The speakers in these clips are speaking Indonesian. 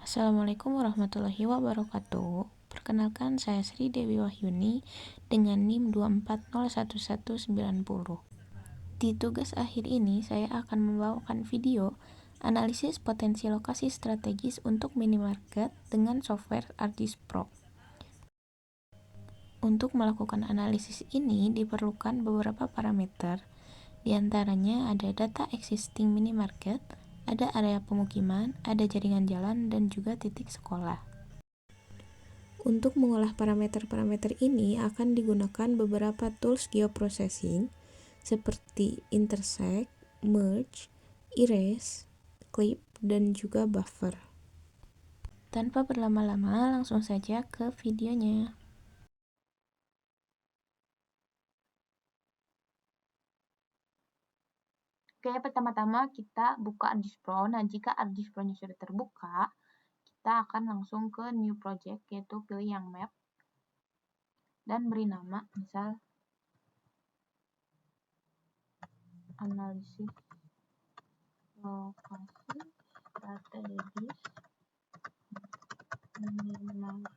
Assalamualaikum warahmatullahi wabarakatuh. Perkenalkan, saya Sri Dewi Wahyuni dengan NIM 2401190. Di tugas akhir ini, saya akan membawakan video analisis potensi lokasi strategis untuk minimarket dengan software ArcGIS Pro. Untuk melakukan analisis ini diperlukan beberapa parameter, di antaranya ada data existing minimarket, ada area pemukiman, ada jaringan jalan, dan juga titik sekolah. Untuk mengolah parameter-parameter ini akan digunakan beberapa tools geoprocessing seperti intersect, merge, erase, clip, dan juga buffer. Tanpa berlama-lama, langsung saja ke videonya. Oke, pertama-tama kita buka ArcGIS Pro. Nah, jika ArcGIS Pro-nya sudah terbuka, kita akan langsung ke new project, yaitu pilih yang map dan beri nama, misal analisis lokasi strategis minimarket.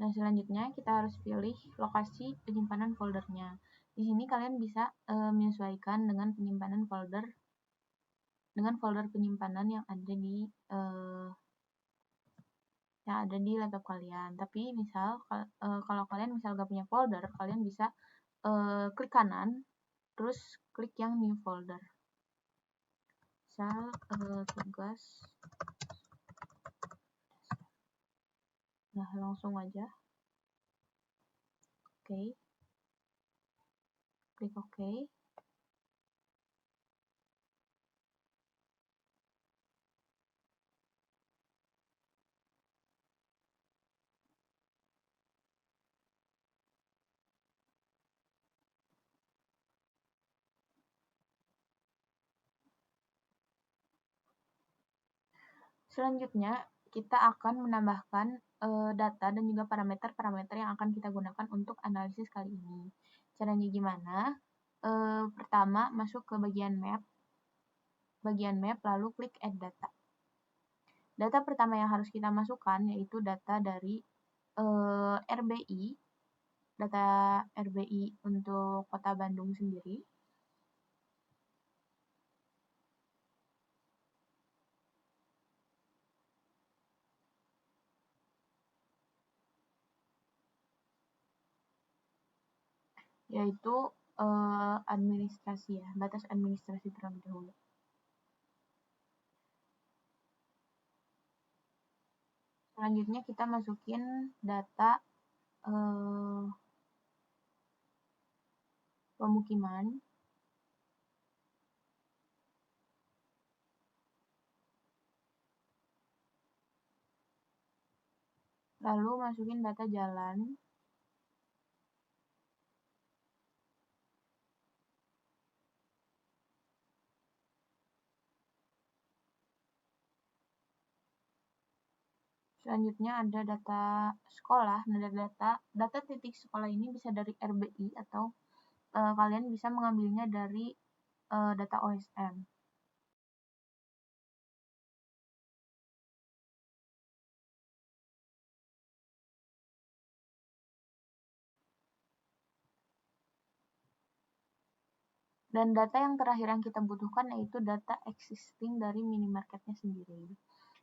Nah, selanjutnya kita harus pilih lokasi penyimpanan foldernya. Di sini kalian bisa menyesuaikan dengan folder penyimpanan yang ada di laptop kalian. Tapi misal kalau kalian gak punya folder, kalian bisa klik kanan, terus klik yang new folder. Misal tugas. Nah, langsung aja. Oke. Klik OK. Selanjutnya, kita akan menambahkan data dan juga parameter-parameter yang akan kita gunakan untuk analisis kali ini. Caranya gimana? Pertama, masuk ke bagian map, lalu klik add data. Data pertama yang harus kita masukkan yaitu data dari RBI, data RBI untuk Kota Bandung sendiri. Yaitu administrasi ya, batas administrasi terlebih dahulu. Selanjutnya kita masukin data pemukiman. Lalu masukin data jalan. Selanjutnya ada data sekolah. Nah, data titik sekolah ini bisa dari RBI atau kalian bisa mengambilnya dari data OSM. Dan data yang terakhir yang kita butuhkan yaitu data existing dari minimarketnya sendiri.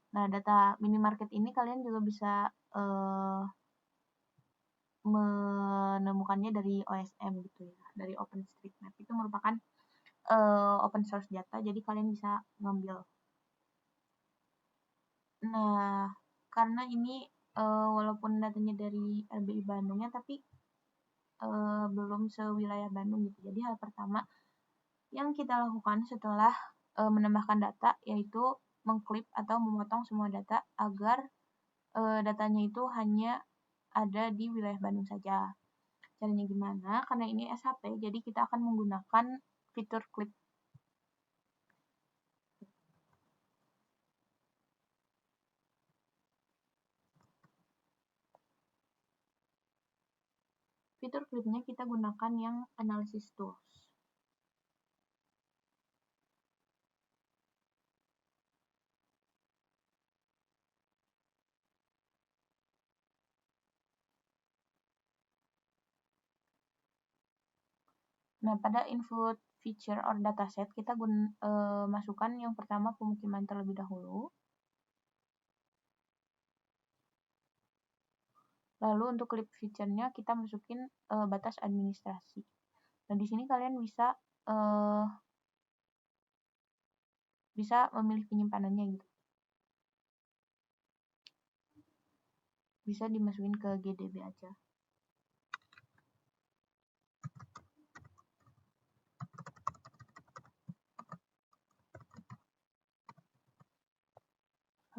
Nah, data minimarket ini kalian juga bisa menemukannya dari OSM gitu ya, dari OpenStreetMap. Itu merupakan open source data, jadi kalian bisa ngambil. Nah, karena ini walaupun datanya dari RBI Bandungnya, tapi belum sewilayah Bandung gitu. Jadi hal pertama yang kita lakukan setelah menambahkan data yaitu mengklip atau memotong semua data agar datanya itu hanya ada di wilayah Bandung saja. Caranya gimana? Karena ini SHP, jadi kita akan menggunakan fitur clip. Fitur clipnya kita gunakan yang analysis tools. Nah, pada input feature or dataset kita masukkan yang pertama pemukiman terlebih dahulu. Lalu untuk clip feature-nya kita masukin batas administrasi. Nah, di sini kalian bisa memilih penyimpanannya gitu. Bisa dimasukin ke GDB aja.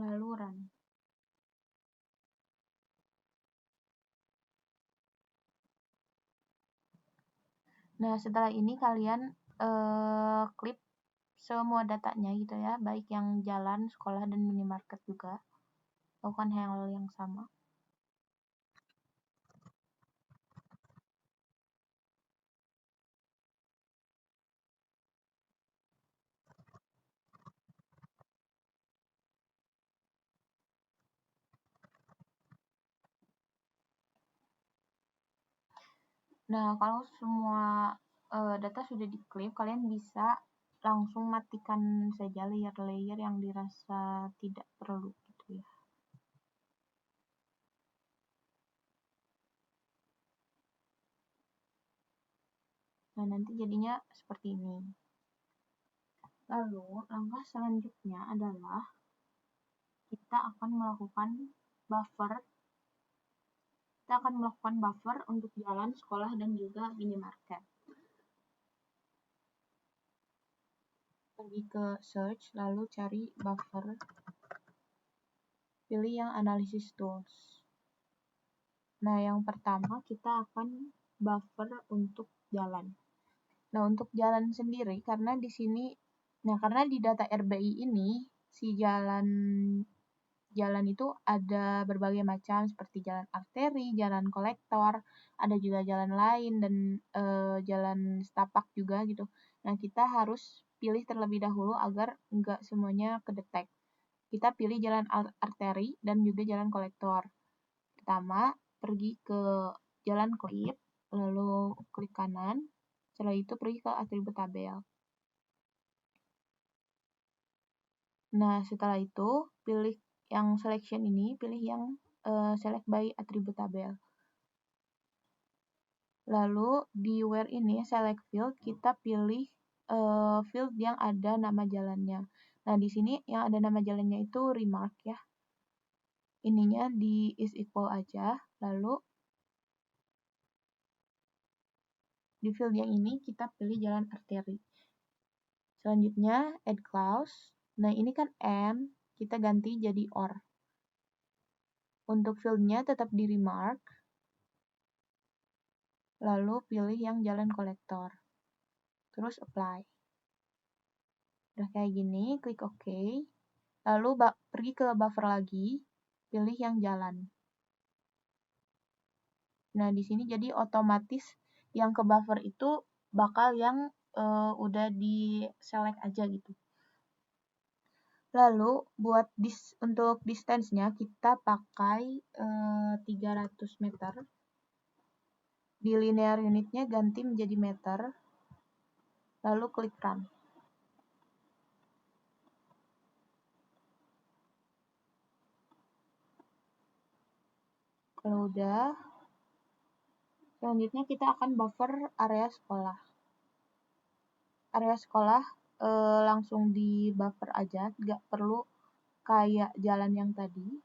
Lalu run. Nah, setelah ini kalian klik semua datanya gitu ya, baik yang jalan, sekolah, dan minimarket juga. Lakukan hal yang sama. Nah, kalau semua data sudah diklip, kalian bisa langsung matikan saja layer-layer yang dirasa tidak perlu gitu ya. Nah, nanti jadinya seperti ini. Lalu, langkah selanjutnya adalah kita akan melakukan buffer. Kita akan melakukan buffer untuk jalan, sekolah, dan juga minimarket. Pergi ke search, lalu cari buffer. Pilih yang analysis tools. Nah, yang pertama kita akan buffer untuk jalan. Nah, untuk jalan sendiri karena di sini karena di data RBI ini si jalan itu ada berbagai macam seperti jalan arteri, jalan kolektor, ada juga jalan lain dan jalan setapak juga gitu. Nah, kita harus pilih terlebih dahulu agar enggak semuanya kedetek. Kita pilih jalan arteri dan juga jalan kolektor. Pertama, pergi ke jalan klip, lalu klik kanan. Setelah itu pergi ke atribut tabel. Nah, setelah itu pilih yang selection ini, pilih yang select by atribut tabel. Lalu di where ini select field, kita pilih field yang ada nama jalannya. Nah, di sini yang ada nama jalannya itu remark ya. Ininya di is equal aja. Lalu di field yang ini kita pilih jalan arteri. Selanjutnya add clause. Nah, ini kan and, kita ganti jadi or. Untuk fieldnya tetap di remark. Lalu pilih yang jalan kolektor. Terus apply. Udah kayak gini, klik OK. Lalu pergi ke buffer lagi, pilih yang jalan. Nah, di sini jadi otomatis yang ke buffer itu bakal yang udah di select aja gitu. Lalu buat untuk distance-nya kita pakai 300 meter. Di linear unitnya ganti menjadi meter. Lalu klik run. Kalau udah, selanjutnya kita akan buffer area sekolah. Area sekolah langsung di buffer aja, nggak perlu kayak jalan yang tadi.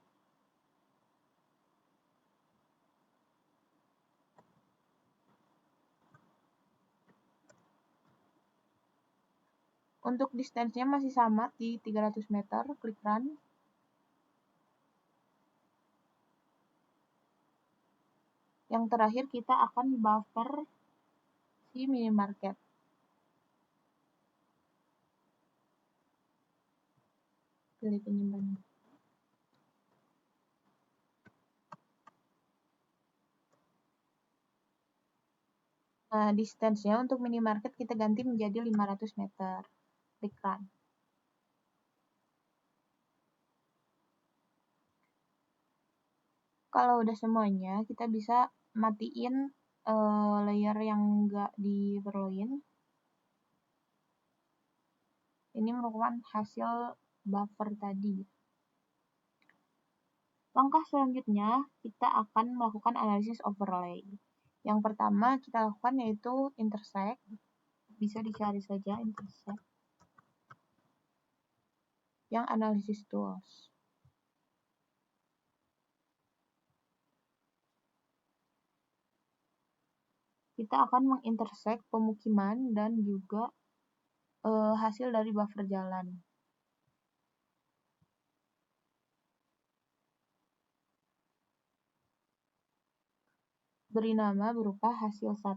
Untuk distance-nya masih sama di 300 meter, klik run. Yang terakhir kita akan buffer si minimarket. Pilih penyimpanan. Nah, distance-nya untuk minimarket kita ganti menjadi 500 meter. Klik run. Kalau udah semuanya, kita bisa matiin layer yang nggak diperluin. Ini merupakan hasil buffer tadi. Langkah selanjutnya, kita akan melakukan analisis overlay. Yang pertama kita lakukan yaitu intersect. Bisa dicari saja intersect. Yang analisis tools. Kita akan mengintersect pemukiman dan juga hasil dari buffer jalan. Beri nama berupa hasil 1.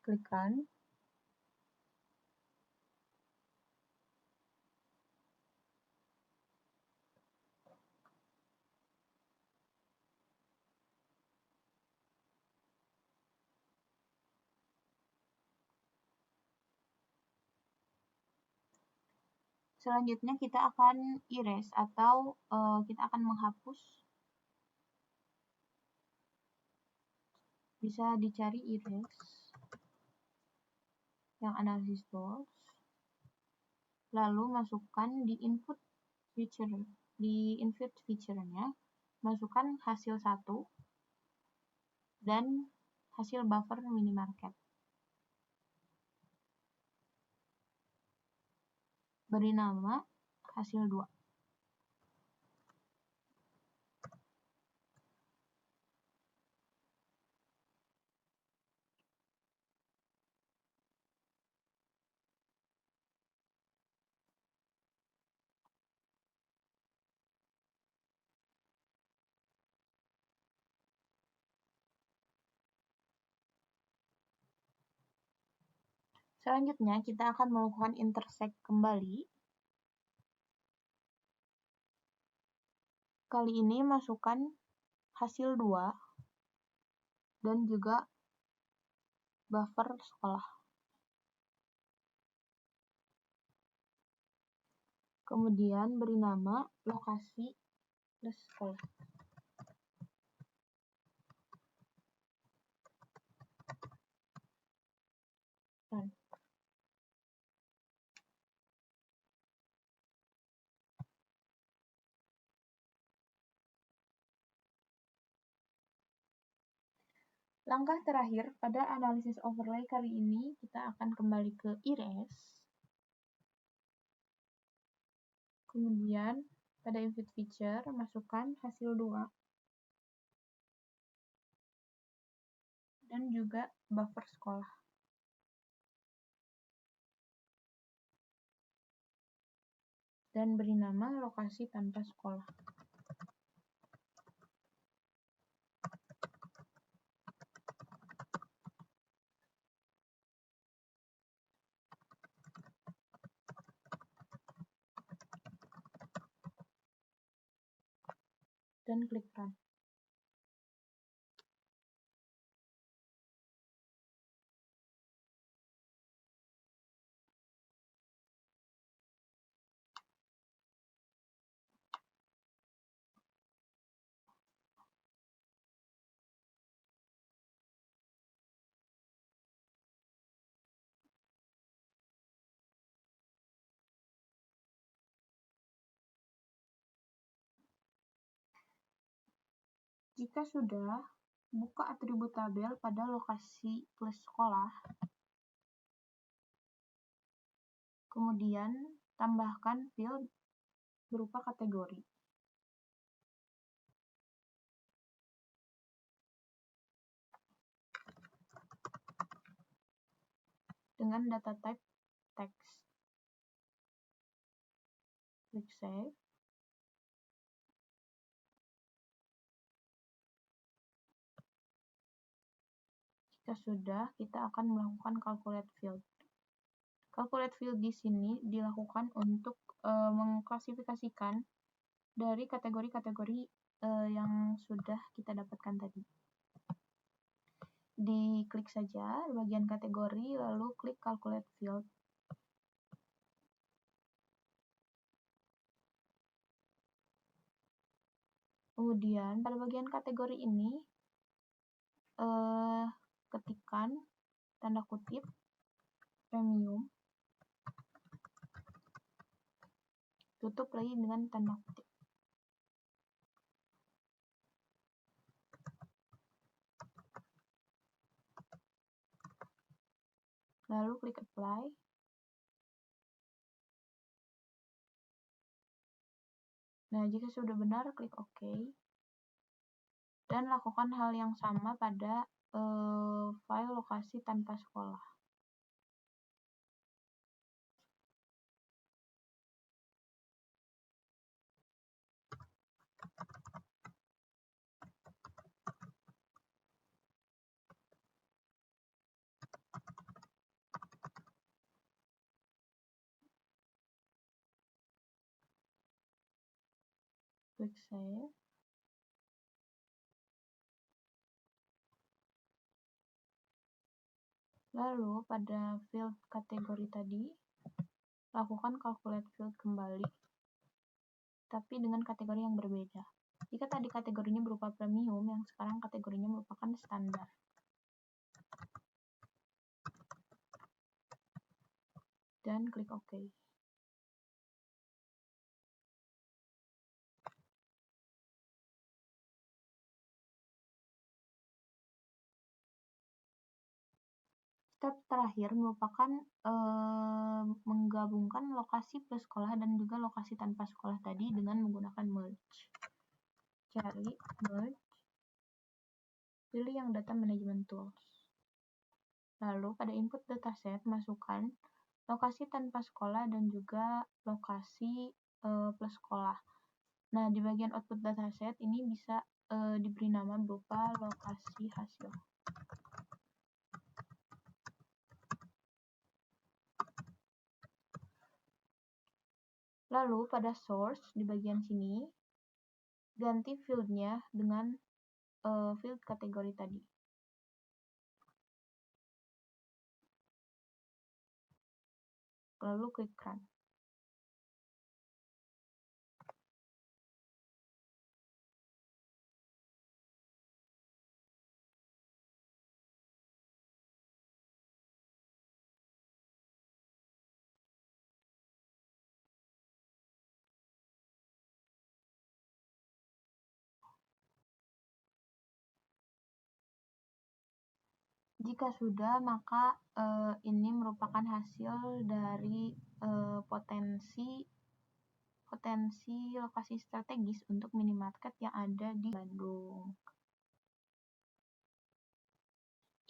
Klik Run. Selanjutnya kita akan erase atau kita akan menghapus. Bisa dicari erase yang analisis tools. Lalu masukkan di input feature-nya, masukkan hasil 1 dan hasil buffer minimarket. Beri nama hasil 2. Selanjutnya kita akan melakukan intersect kembali. Kali ini masukkan hasil 2 dan juga buffer sekolah. Kemudian beri nama lokasi plus sekolah. Run. Langkah terakhir pada analisis overlay kali ini, kita akan kembali ke erase. Kemudian pada input feature, masukkan hasil 2 dan juga buffer sekolah. Dan beri nama lokasi tanpa sekolah. Dan klik Run. Jika sudah, buka atribut tabel pada lokasi plus sekolah. Kemudian tambahkan field berupa kategori. Dengan data type text. Klik Save. Jika sudah, kita akan melakukan calculate field. Calculate field di sini dilakukan untuk mengklasifikasikan dari kategori-kategori yang sudah kita dapatkan tadi. Diklik saja bagian kategori, lalu klik calculate field. Kemudian Kemudian pada bagian kategori ini ketikkan tanda kutip premium, tutup lagi dengan tanda kutip. Lalu klik apply. Nah, jika sudah benar, klik OK. Dan lakukan hal yang sama pada file lokasi tanpa sekolah. Klik save. Lalu pada field kategori tadi, lakukan calculate field kembali, tapi dengan kategori yang berbeda. Jika tadi kategorinya berupa premium, yang sekarang kategorinya merupakan standar. Dan klik OK. Step terakhir merupakan menggabungkan lokasi plus sekolah dan juga lokasi tanpa sekolah tadi dengan menggunakan merge. Cari merge, pilih yang data management tools. Lalu pada input dataset masukkan lokasi tanpa sekolah dan juga lokasi plus sekolah. Nah, di bagian output dataset ini bisa diberi nama berupa lokasi hasil. Lalu pada source di bagian sini ganti fieldnya dengan field kategori tadi. Lalu klik run. Jika sudah, maka ini merupakan hasil dari potensi lokasi strategis untuk minimarket yang ada di Bandung.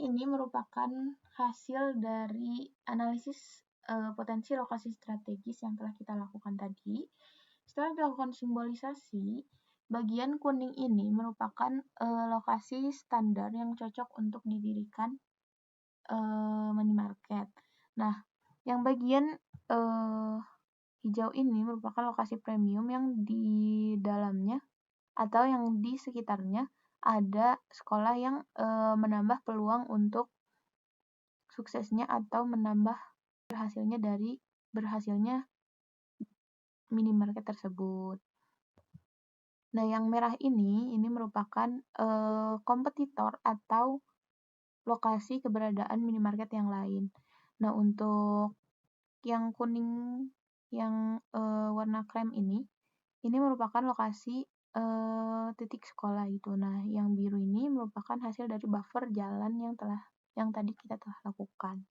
Ini merupakan hasil dari analisis potensi lokasi strategis yang telah kita lakukan tadi. Setelah dilakukan simbolisasi, bagian kuning ini merupakan lokasi standar yang cocok untuk didirikan minimarket. Nah, yang bagian hijau ini merupakan lokasi premium yang di dalamnya atau yang di sekitarnya ada sekolah yang menambah peluang untuk suksesnya atau menambah hasilnya dari berhasilnya minimarket tersebut. Nah, yang merah ini merupakan kompetitor atau lokasi keberadaan minimarket yang lain. Nah, untuk yang kuning yang warna krem ini merupakan lokasi titik sekolah itu. Nah, yang biru ini merupakan hasil dari buffer jalan yang tadi kita telah lakukan.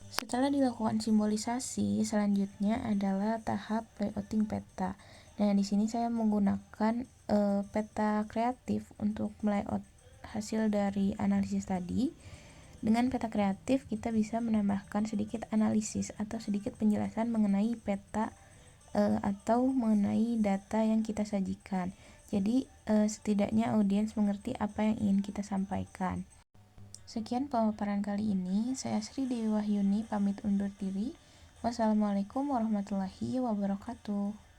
Setelah dilakukan simbolisasi, selanjutnya adalah tahap layouting peta. Nah, di sini saya menggunakan peta kreatif untuk melayout hasil dari analisis tadi. Dengan peta kreatif, kita bisa menambahkan sedikit analisis atau sedikit penjelasan mengenai peta atau mengenai data yang kita sajikan. Jadi, setidaknya audiens mengerti apa yang ingin kita sampaikan. Sekian pemaparan kali ini. Saya Sri Dewi Wahyuni pamit undur diri. Wassalamualaikum warahmatullahi wabarakatuh.